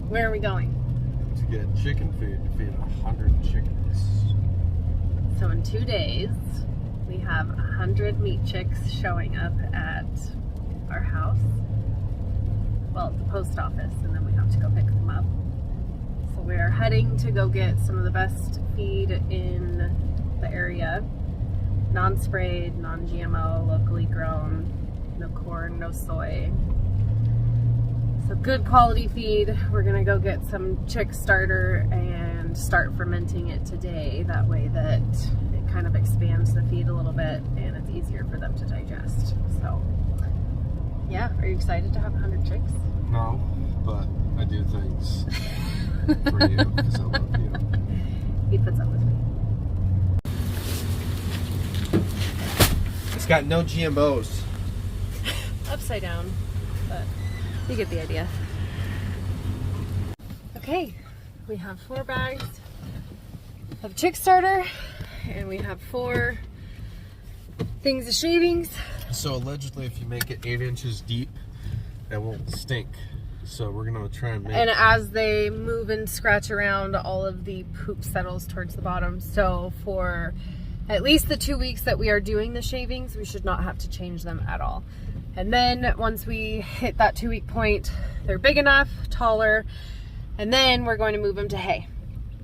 Where are we going? To get chicken food to feed 100 chickens. So in 2 days, we have 100 meat chicks showing up at our house. Well, at the post office, and then we have to go pick them up. So we're heading to go get some of the best feed in the area. Non-sprayed, non-GMO, locally grown, no corn, no soy. So good quality feed. We're gonna go get some chick starter and start fermenting it today. That way that it kind of expands the feed a little bit and it's easier for them to digest. So yeah, are you excited to have 100 chicks? No, but I do things for you because I love you. He puts up with me. It's got no GMOs. Upside down, but you get the idea. Okay, we have 4 bags of chick starter and we have 4 things of shavings. So allegedly if you make it 8 inches deep, it won't stink. So we're gonna try and make And as they move and scratch around, all of the poop settles towards the bottom. So for at least the 2 weeks that we are doing the shavings, we should not have to change them at all. And then once we hit that 2-week point, they're big enough, taller, and then we're going to move them to hay.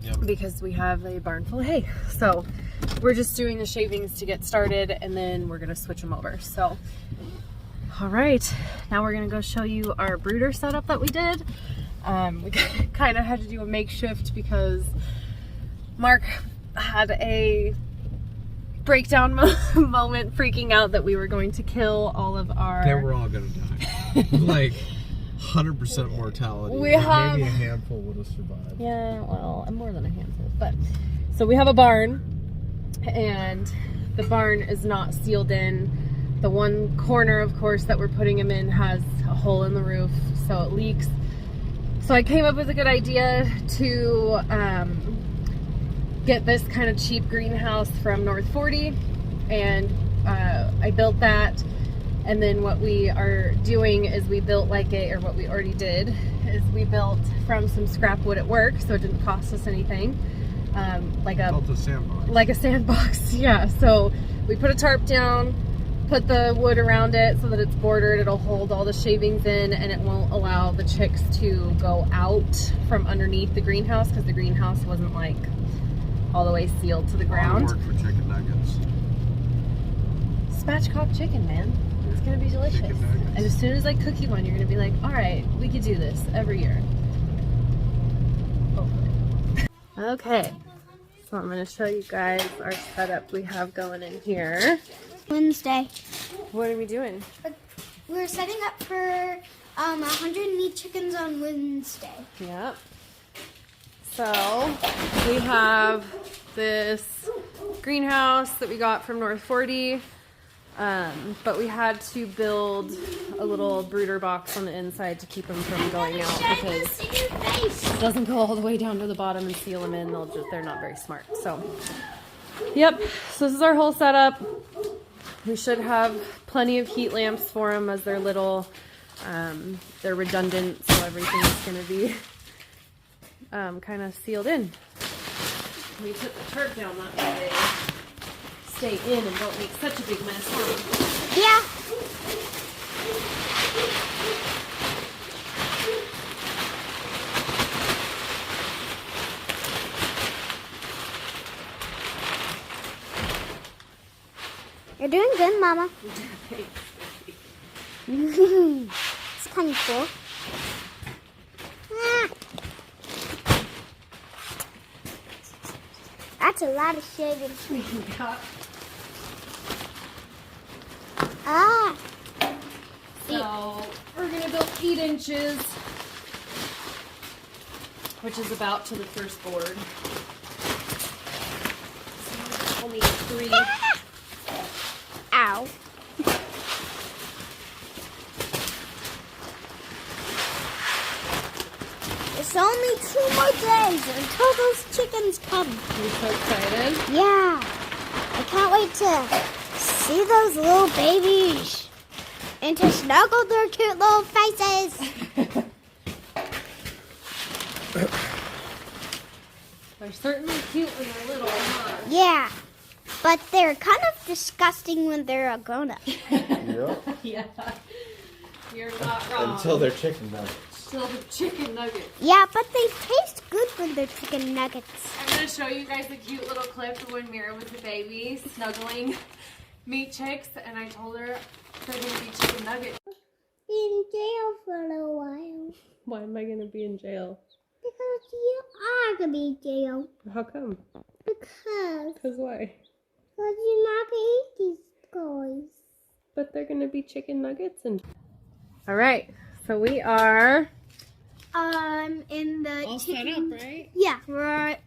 Yep. Because we have a barn full of hay. So we're just doing the shavings to get started, and then we're gonna switch them over. So, all right, now we're gonna go show you our brooder setup that we did. We kind of had to do a makeshift because Mark had a breakdown moment freaking out that we were going to kill all of our... They were all gonna die. Like 100% mortality. We have... Maybe a handful would have survived. Yeah, well, more than a handful. But so we have a barn, and the barn is not sealed in. The one corner, of course, that we're putting them in has a hole in the roof, so it leaks. So I came up with a good idea to get this kind of cheap greenhouse from North 40, and I built that. And then what we are doing is we built what we already did is we built from some scrap wood at work, so it didn't cost us anything. Built a sandbox. Like a sandbox, yeah. So we put a tarp down, put the wood around it so that it's bordered. It'll hold all the shavings in, and it won't allow the chicks to go out from underneath the greenhouse because the greenhouse wasn't like all the way sealed to the ground. Work for chicken nuggets. Spatchcock chicken, man. It's gonna be delicious. And as soon as I cook you one, you're gonna be like, all right, we could do this every year. Hopefully. Okay, so I'm gonna show you guys our setup we have going in here. Wednesday. What are we doing? We're setting up for 100 meat chickens on Wednesday. Yep. So we have this greenhouse that we got from North 40. But we had to build a little brooder box on the inside to keep them from going out because it doesn't go all the way down to the bottom and seal them in. They're not very smart. So, yep. So this is our whole setup. We should have plenty of heat lamps for them as they're little. They're redundant, so everything's going to be kind of sealed in. We put the tarp down that way. Stay in and don't make such a big mess, huh? Yeah. You're doing good, Mama. It's kind of cool. Ah. That's a lot of shaving. Ah. So we're gonna build 8 inches, which is about to the first board. So we'll need 3. Ow. It's only 2 more days until those chickens come. You're so excited. Yeah. I can't wait to see those little babies and to snuggle their cute little faces. They're certainly cute when they're little, huh? Yeah. But they're kind of disgusting when they're a grown-up. Yep. Yeah. You're not wrong. Until they're chicken nuggets. Still the chicken nuggets. Yeah, but they taste good when they're chicken nuggets. I'm going to show you guys a cute little clip of when Mira was a baby snuggling meat chicks, and I told her they're going to be chicken nuggets. In jail for a little while. Why am I going to be in jail? Because you are going to be in jail. How come? Because Why? you're not going to eat these toys. But they're going to be chicken nuggets. And all right, so we are In the all chicken... set up, right? Yeah, we're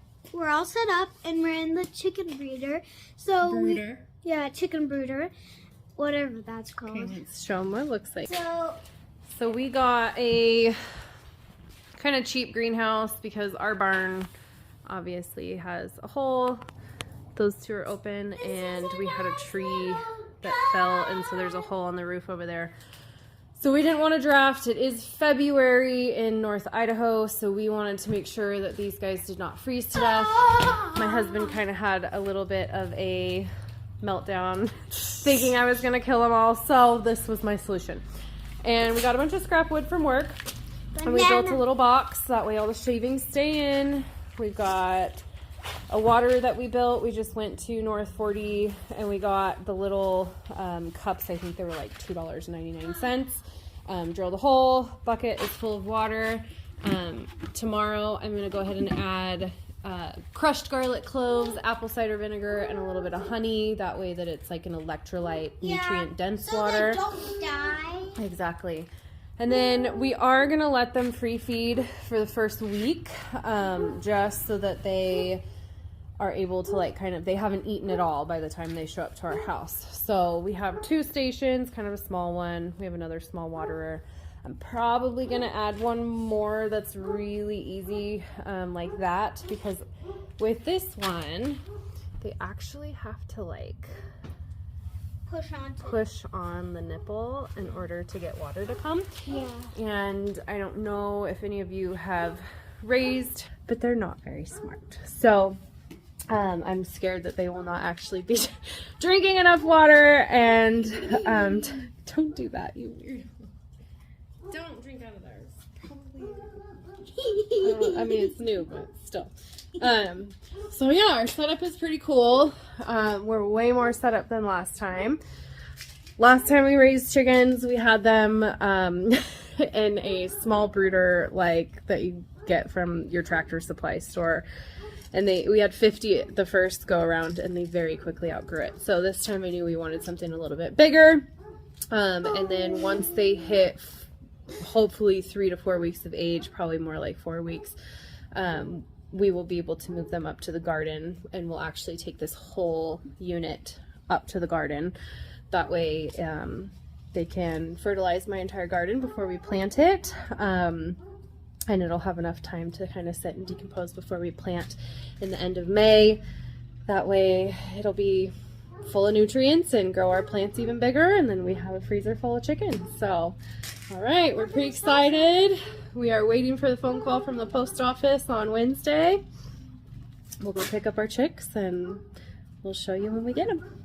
all set up, and we're in the chicken breeder. So Brooder. chicken brooder, whatever that's called. Okay, let's show them what it looks like. So So we got a kind of cheap greenhouse because our barn obviously has a hole. Those two are open, and we had a tree that fell, and so there's a hole on the roof over there. So we didn't want to draft. It is February in North Idaho, so we wanted to make sure that these guys did not freeze to death. My husband kind of had a little bit of a meltdown thinking I was going to kill them all, so this was my solution. And we got a bunch of scrap wood from work, and we built a little box. That way all the shavings stay in. We've got a water that we built. We just went to North 40 and we got the little cups. I think they were like $2.99. Drilled a hole. Bucket is full of water. Tomorrow I'm going to go ahead and add crushed garlic cloves, apple cider vinegar, and a little bit of honey. That way that it's like an electrolyte, nutrient-dense water. they don't die. Exactly. And then we are going to let them free feed for the first week, just so that they are able to they haven't eaten at all by the time they show up to our house. So we have 2 stations, kind of a small one. We have another small waterer. I'm probably going to add one more that's really easy like that, because with this one, they actually have to push on the nipple in order to get water to come. Yeah. And I don't know if any of you have raised, but they're not very smart. So I'm scared that they will not actually be drinking enough water, and don't do that, you weird. Don't drink out of theirs. Probably. I mean, it's new, but still. So yeah, our setup is pretty cool. We're way more set up than last time. Last time we raised chickens, we had them in a small brooder that you get from your Tractor Supply store. And we had 50 the first go around, and they very quickly outgrew it. So this time I knew we wanted something a little bit bigger. And then once they hit hopefully 3 to 4 weeks of age, probably more like 4 weeks, we will be able to move them up to the garden, and we'll actually take this whole unit up to the garden. That way they can fertilize my entire garden before we plant it. And it'll have enough time to kind of sit and decompose before we plant in the end of May. That way it'll be full of nutrients and grow our plants even bigger, and then we have a freezer full of chickens. So, all right, we're pretty excited. We are waiting for the phone call from the post office on Wednesday. We'll go pick up our chicks, and we'll show you when we get them.